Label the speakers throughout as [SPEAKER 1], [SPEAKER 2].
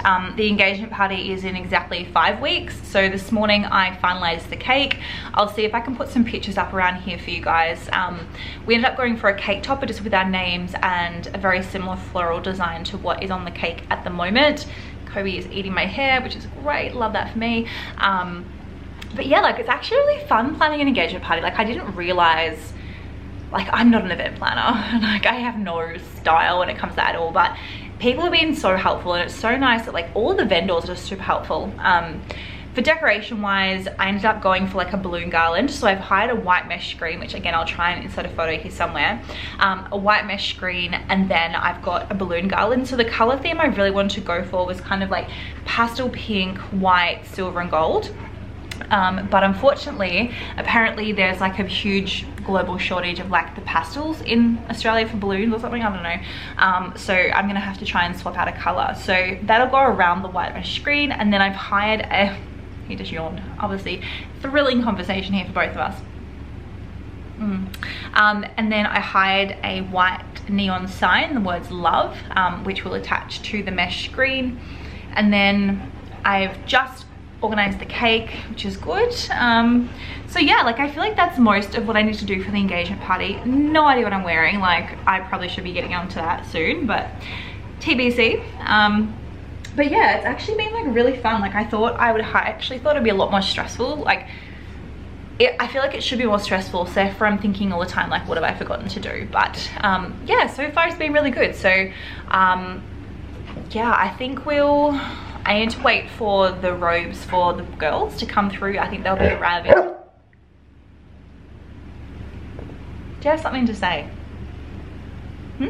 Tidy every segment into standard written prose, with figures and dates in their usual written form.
[SPEAKER 1] The engagement party is in exactly 5 weeks. So this morning I finalized the cake. I'll see if I can put some pictures up around here for you guys. We ended up going for a cake topper just with our names and a very similar floral design to what is on the cake at the moment. Kobe is eating my hair, which is great, love that for me. But yeah, like it's actually really fun planning an engagement party. Like I didn't realize, like I'm not an event planner, like I have no style when it comes to that at all, but people have been so helpful, and it's so nice that like all of the vendors are super helpful. For decoration wise, I ended up going for like a balloon garland. So I've hired a white mesh screen, which again, I'll try and insert a photo here somewhere. A white mesh screen, and then I've got a balloon garland. So the color theme I really wanted to go for was kind of like pastel pink, white, silver and gold. But unfortunately, apparently there's like a huge global shortage of like the pastels in Australia for balloons or something, I don't know. So I'm gonna have to try and swap out a color. So that'll go around the white mesh screen, and then I've hired a, he just yawned, obviously thrilling conversation here for both of us. And then I hired a white neon sign, the words love, which will attach to the mesh screen. And then I've just organized the cake, which is good. So yeah, like I feel like that's most of what I need to do for the engagement party. No idea what I'm wearing, like I probably should be getting onto that soon, but TBC. But yeah, it's actually been like really fun. Like I actually thought it'd be a lot more stressful. Like I feel like it should be more stressful, so therefore I'm thinking all the time like what have I forgotten to do. But yeah, so far it's been really good. So yeah, I think I need to wait for the robes for the girls to come through. I think they'll be arriving. Do you have something to say? Do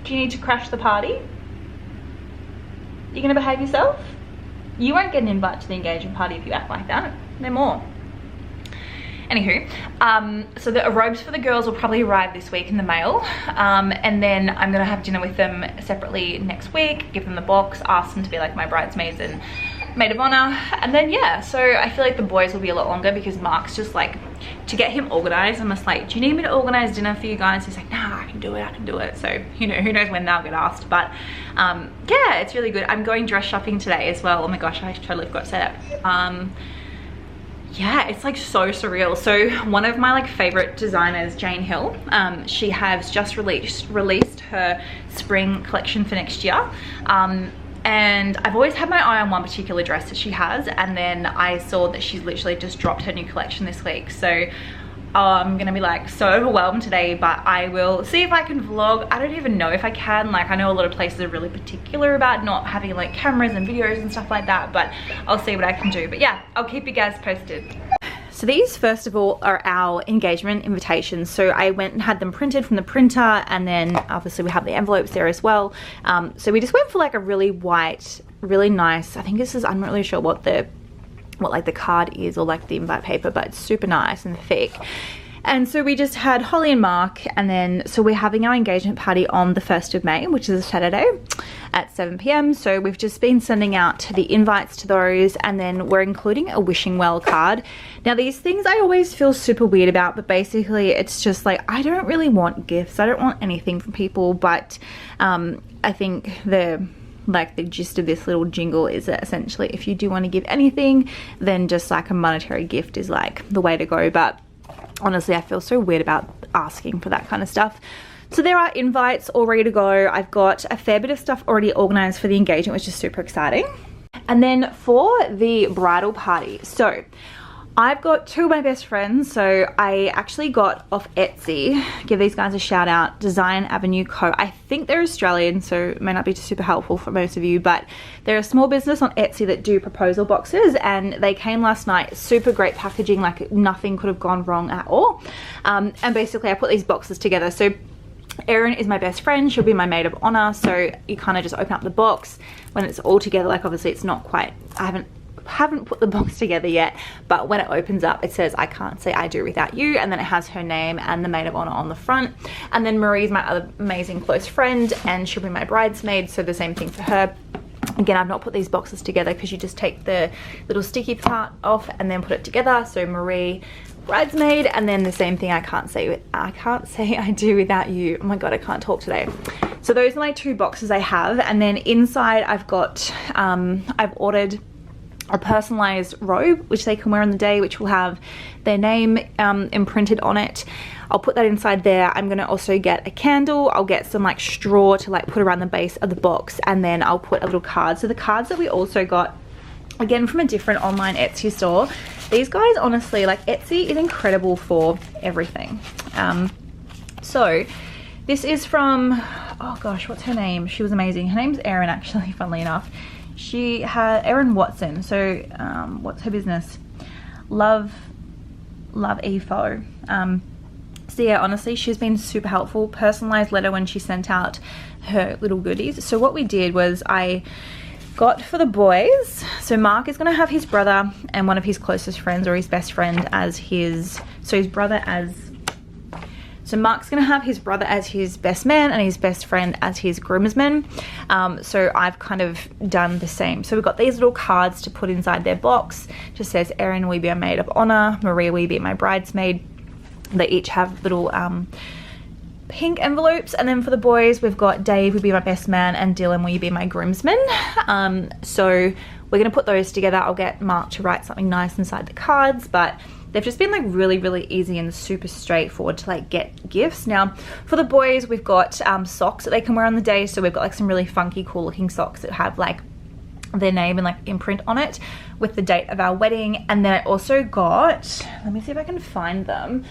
[SPEAKER 1] you need to crash the party? You gonna behave yourself? You won't get an invite to the engagement party if you act like that. No more. Anywho, so the robes for the girls will probably arrive this week in the mail, and then I'm gonna have dinner with them separately next week, give them the box, ask them to be like my bridesmaids and maid of honor, and then yeah, so I feel like the boys will be a lot longer because Mark's just like, to get him organized, I'm just like, do you need me to organize dinner for you guys? He's like, nah, I can do it. So you know, who knows when they'll get asked. But yeah, it's really good. I'm going dress shopping today as well. Oh my gosh, I totally forgot to say that. Yeah, it's like so surreal. So one of my like favorite designers, Jane Hill, she has just released her spring collection for next year. And I've always had my eye on one particular dress that she has, and then I saw that she's literally just dropped her new collection this week. So I'm gonna be like so overwhelmed today, but I will see if I can vlog. I don't even know if I can. Like I know a lot of places are really particular about not having like cameras and videos and stuff like that, but I'll see what I can do. But yeah, I'll keep you guys posted. So these, first of all, are our engagement invitations. So I went and had them printed from the printer, and then obviously we have the envelopes there as well. So we just went for like a really white, really nice, I think this is, I'm not really sure what like the card is or like the invite paper, but it's super nice and thick. And so we just had Holly and Mark, and then so we're having our engagement party on the 1st of May, which is a Saturday at 7 p.m. So we've just been sending out the invites to those, and then we're including a wishing well card. Now these things I always feel super weird about, but basically it's just like, I don't really want gifts. I don't want anything from people, but I think the gist of this little jingle is that essentially if you do want to give anything, then just like a monetary gift is like the way to go. But honestly, I feel so weird about asking for that kind of stuff. So there are invites all ready to go. I've got a fair bit of stuff already organized for the engagement, which is super exciting. And then for the bridal party, so I've got two of my best friends. So I actually got off Etsy, give these guys a shout out, Design Avenue Co. I think they're Australian, so it may not be super helpful for most of you, but they're a small business on Etsy that do proposal boxes, and they came last night. Super great packaging, like nothing could have gone wrong at all. And basically I put these boxes together. So Erin is my best friend, she'll be my maid of honor. So you kind of just open up the box when it's all together. Like obviously it's not quite, I haven't put the box together yet, but when it opens up it says I can't say I do without you, and then it has her name and the maid of honor on the front. And then Marie's my other amazing close friend, and she'll be my bridesmaid, so the same thing for her. Again, I've not put these boxes together because you just take the little sticky part off and then put it together. So Marie, bridesmaid, and then the same thing, I can't say I do without you. Oh my god, I can't talk today. So those are my 2 boxes I have, and then inside I've got, I've ordered a personalized robe which they can wear on the day, which will have their name imprinted on it. I'll put that inside there. I'm gonna also get a candle. I'll get some like straw to like put around the base of the box, and then I'll put a little card. So the cards that we also got, again from a different online Etsy store. These guys, honestly, like Etsy is incredible for everything. So this is from, oh gosh, what's her name? She was amazing. Her name's Erin, actually, funnily enough. She had Erin Watson. So what's her business? Love EFO. So yeah, honestly, she's been super helpful. Personalized letter when she sent out her little goodies. So what we did was I got for the boys, so Mark is going to have his brother and one of his closest friends, or his best friend, as his, so Mark's going to have his brother as his best man and his best friend as his groomsmen. So I've kind of done the same. So we've got these little cards to put inside their box. Just says, Erin, will you be a maid of honor? Maria, will you be my bridesmaid? They each have little pink envelopes. And then for the boys, we've got Dave will be my best man and Dylan, will you be my groomsman? So we're going to put those together. I'll get Mark to write something nice inside the cards, but they've just been like really, really easy and super straightforward to like get gifts. Now for the boys, we've got socks that they can wear on the day. So we've got like some really funky, cool looking socks that have like their name and like imprint on it with the date of our wedding. And then I also got, let me see if I can find them.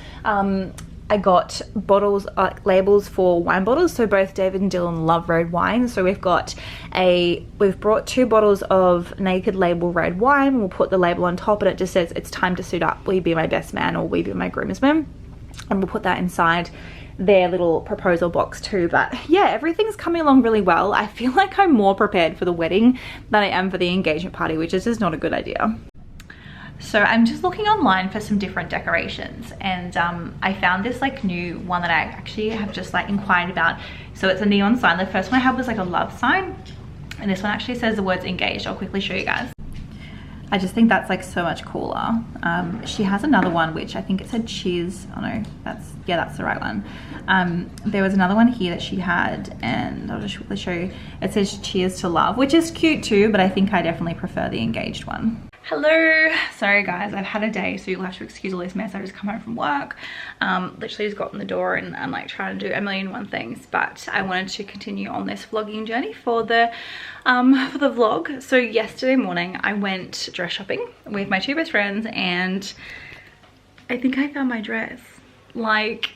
[SPEAKER 1] I got bottles, labels for wine bottles. So both David and Dylan love red wine. So we've brought 2 bottles of Naked Label red wine. We'll put the label on top and it just says, it's time to suit up. Will you be my best man or will you be my groomsman? And we'll put that inside their little proposal box too. But yeah, everything's coming along really well. I feel like I'm more prepared for the wedding than I am for the engagement party, which is just not a good idea. So I'm just looking online for some different decorations, and I found this like new one that I actually have just like inquired about. So it's a neon sign. The first one I had was like a love sign, and this one actually says the words engaged. I'll quickly show you guys. I just think that's like so much cooler. She has another one which I think it said cheers. Oh no, that's the right one. There was another one here that she had, and I'll just quickly show you. It says cheers to love, which is cute too, but I think I definitely prefer the engaged one. Hello, sorry guys, I've had a day, so you'll have to excuse all this mess. I've just come home from work, literally just got in the door, and I'm like trying to do a million and one things, but I wanted to continue on this vlogging journey for the vlog. So yesterday morning I went dress shopping with my 2 best friends, and I think I found my dress. Like,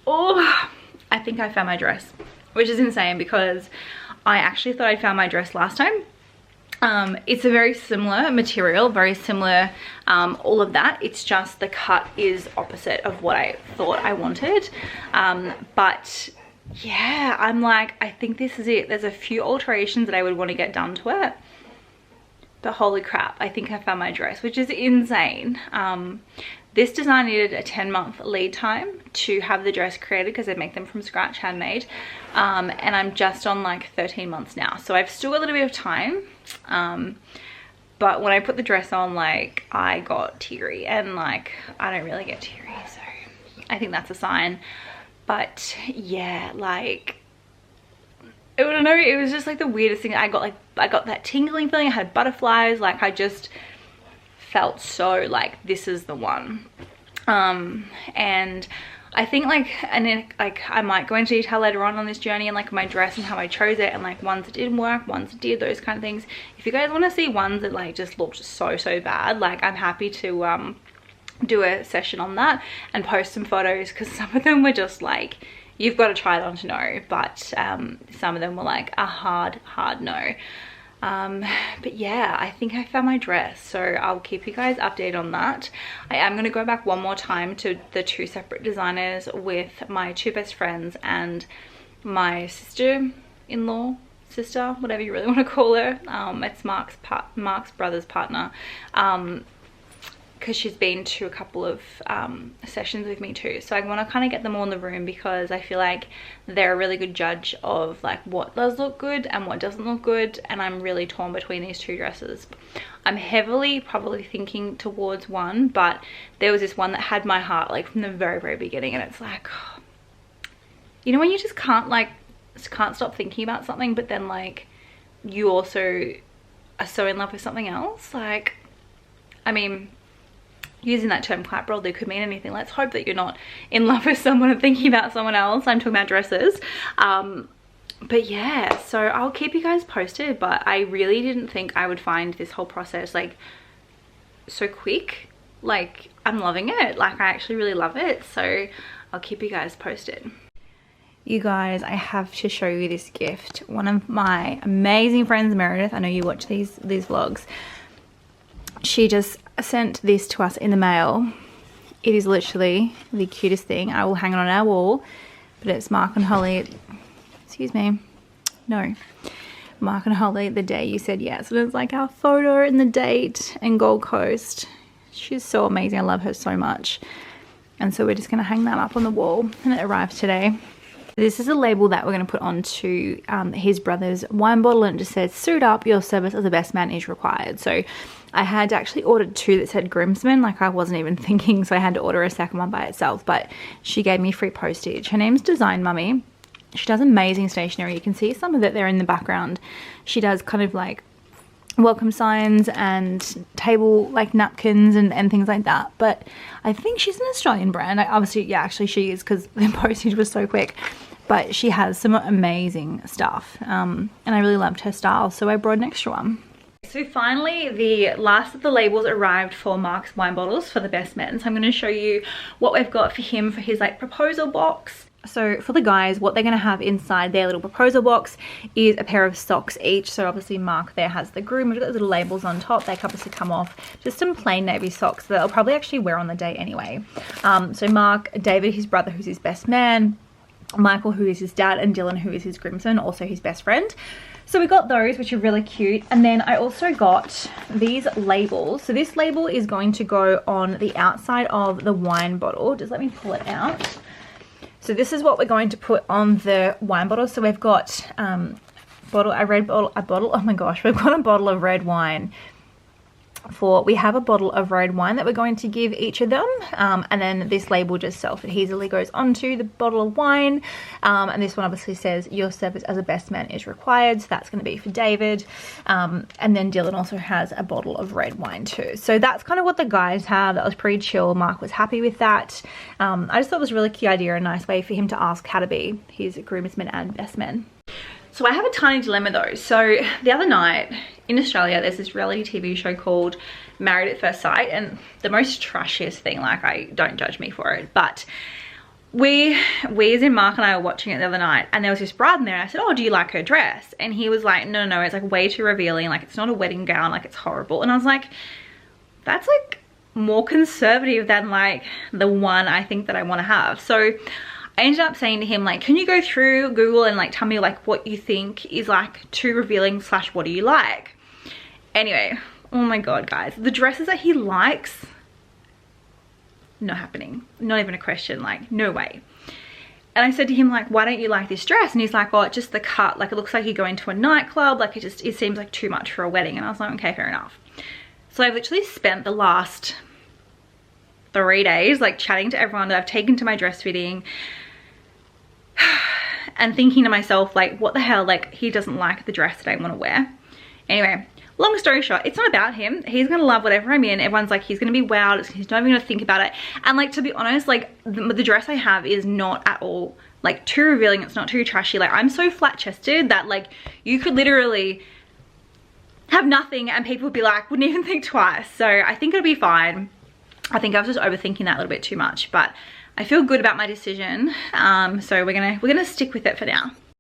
[SPEAKER 1] oh, I think I found my dress, which is insane because I actually thought I'd found my dress last time. It's a very similar material, very similar, all of that. It's just the cut is opposite of what I thought I wanted. But yeah, I'm like, I think this is it. There's a few alterations that I would want to get done to it. But holy crap, I think I found my dress, which is insane. This design needed a 10-month lead time to have the dress created because they make them from scratch, handmade. And I'm just on like 13 months now. So I've still got a little bit of time. But when I put the dress on, like, I got teary, and like, I don't really get teary, so I think that's a sign. But yeah, like, I don't know, it was just like the weirdest thing. I got that tingling feeling. I had butterflies. Like, I just felt so like this is the one. And I think like, and then like I might go into detail later on this journey and like my dress and how I chose it, and like ones that didn't work, ones that did, those kind of things. If you guys want to see ones that like just looked so bad, like I'm happy to do a session on that and post some photos, because some of them were just like, you've got to try it on to know. But some of them were like a hard no. But yeah, I think I found my dress, so I'll keep you guys updated on that. I am going to go back one more time to the 2 separate designers with my 2 best friends and my sister-in-law, sister, whatever you really want to call her. It's Mark's brother's partner, because she's been to a couple of sessions with me too. So I want to kind of get them all in the room, because I feel like they're a really good judge of like what does look good and what doesn't look good, and I'm really torn between these 2 dresses. I'm heavily probably thinking towards one, but there was this one that had my heart like from the very beginning, and it's like, you know when you just can't like can't stop thinking about something, but then like you also are so in love with something else. Like, I mean, using that term quite broadly could mean anything. Let's hope that you're not in love with someone and thinking about someone else. I'm talking about dresses. But yeah, so I'll keep you guys posted, but I really didn't think I would find this whole process like so quick. Like, I'm loving it. Like, I actually really love it. So I'll keep you guys posted. You guys, I have to show you this gift. One of my amazing friends, Meredith, I know you watch these vlogs, she just sent this to us in the mail. It is literally the cutest thing. I will hang it on our wall, but it's Mark and Holly, excuse me, no, Mark and Holly, the day you said yes. And it's like our photo and the date in Gold Coast. She's so amazing. I love her so much. And so we're just going to hang that up on the wall, and it arrived today. This is a label that we're going to put onto his brother's wine bottle, and it just says, "Suit up, your service as a best man is required." So I had actually ordered 2 that said groomsman, like I wasn't even thinking, so I had to order a second one by itself, but she gave me free postage. Her name's Design Mummy. She does amazing stationery. You can see some of it there in the background. She does kind of like welcome signs and table like napkins and things like that, but I think she's an Australian brand. Obviously, yeah, actually she is, because the postage was so quick, but she has some amazing stuff, and I really loved her style, so I brought an extra one. So finally, the last of the labels arrived for Mark's wine bottles for the best men. So I'm going to show you what we've got for him for his like proposal box. So for the guys, what they're going to have inside their little proposal box is a pair of socks each. So obviously Mark there has the groom. We've got little labels on top. They obviously come off. Just some plain navy socks that they'll probably actually wear on the day anyway. So Mark, David, his brother, who's his best man, Michael, who is his dad, and Dylan, who is his groomsman, also his best friend. So we got those, which are really cute. And then I also got these labels. So this label is going to go on the outside of the wine bottle. Just let me pull it out. So this is what we're going to put on the wine bottle. So we've got oh my gosh, we've got a bottle of red wine. We have a bottle of red wine that we're going to give each of them, and then this label just self-adhesively goes onto the bottle of wine, and this one obviously says, "Your service as a best man is required," so that's going to be for David, and then Dylan also has a bottle of red wine too. So that's kind of what the guys have. That was pretty chill. Mark was happy with that. I just thought it was a really cute idea, a nice way for him to ask how to be his groomsman and best man. So I have a tiny dilemma though. So the other night in Australia, there's this reality TV show called Married at First Sight, and the most trashiest thing, like, don't judge me for it, but we as in Mark and I were watching it the other night, and there was this bride in there, and I said, "Oh, do you like her dress?" And he was like, no, it's like way too revealing, like it's not a wedding gown, like it's horrible. And I was like, that's like more conservative than like the one I think that I want to have. So I ended up saying to him, like, can you go through Google and like tell me like what you think is like too revealing / what do you like? Anyway, oh my god guys, the dresses that he likes, not happening, not even a question, like no way. And I said to him, like, why don't you like this dress? And he's like, oh, it's just the cut, like it looks like you go into a nightclub, like it seems like too much for a wedding. And I was like, okay, fair enough. So I've literally spent the last 3 days like chatting to everyone that I've taken to my dress fitting and thinking to myself, like, what the hell, like he doesn't like the dress that I want to wear. Anyway, long story short, it's not about him. He's gonna love whatever I'm in. Everyone's like, he's gonna be wowed. He's not even gonna think about it. And like, to be honest, like the dress I have is not at all like too revealing. It's not too trashy. Like, I'm so flat chested that like you could literally have nothing and people would be like, wouldn't even think twice. So I think it'll be fine. I think I was just overthinking that a little bit too much, but I feel good about my decision. So we're gonna stick with it for now.